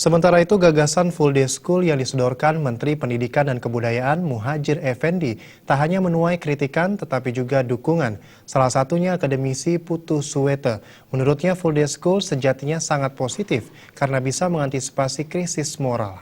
Sementara itu, gagasan full day school yang disodorkan Menteri Pendidikan dan Kebudayaan Muhadjir Effendi tak hanya menuai kritikan tetapi juga dukungan. Salah satunya akademisi Putu Suwete. Menurutnya full day school sejatinya sangat positif karena bisa mengantisipasi krisis moral.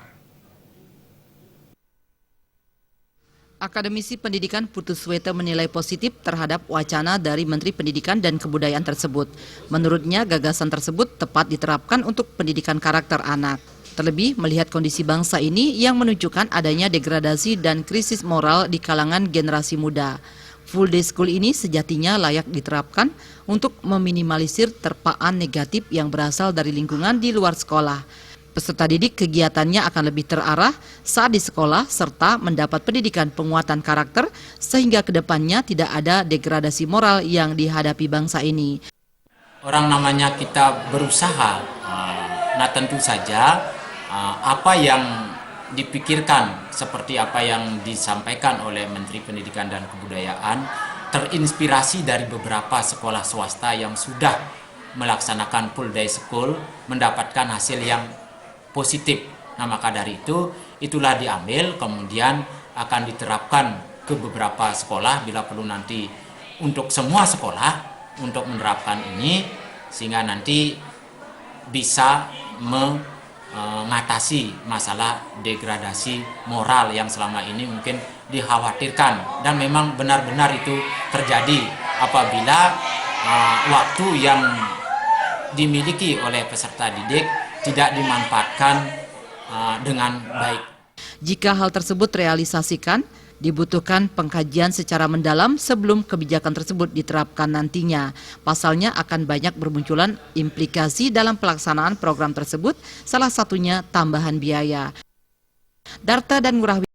Akademisi Pendidikan Putu Suwete menilai positif terhadap wacana dari Menteri Pendidikan dan Kebudayaan tersebut. Menurutnya, gagasan tersebut tepat diterapkan untuk pendidikan karakter anak. Terlebih melihat kondisi bangsa ini yang menunjukkan adanya degradasi dan krisis moral di kalangan generasi muda. Full day school ini sejatinya layak diterapkan untuk meminimalisir terpaan negatif yang berasal dari lingkungan di luar sekolah. Peserta didik kegiatannya akan lebih terarah saat di sekolah serta mendapat pendidikan penguatan karakter sehingga kedepannya tidak ada degradasi moral yang dihadapi bangsa ini. Orang namanya kita berusaha, nah tentu saja apa yang dipikirkan seperti apa yang disampaikan oleh Menteri Pendidikan dan Kebudayaan terinspirasi dari beberapa sekolah swasta yang sudah melaksanakan full day school mendapatkan hasil yang positif. Nah, maka dari itu itulah diambil kemudian akan diterapkan ke beberapa sekolah bila perlu nanti untuk semua sekolah untuk menerapkan ini sehingga nanti bisa mengatasi masalah degradasi moral yang selama ini mungkin dikhawatirkan dan memang benar-benar itu terjadi apabila waktu yang dimiliki oleh peserta didik tidak dimanfaatkan dengan baik. Jika hal tersebut realisasikan, dibutuhkan pengkajian secara mendalam sebelum kebijakan tersebut diterapkan nantinya. Pasalnya akan banyak bermunculan implikasi dalam pelaksanaan program tersebut, salah satunya tambahan biaya. Darta dan Ngurah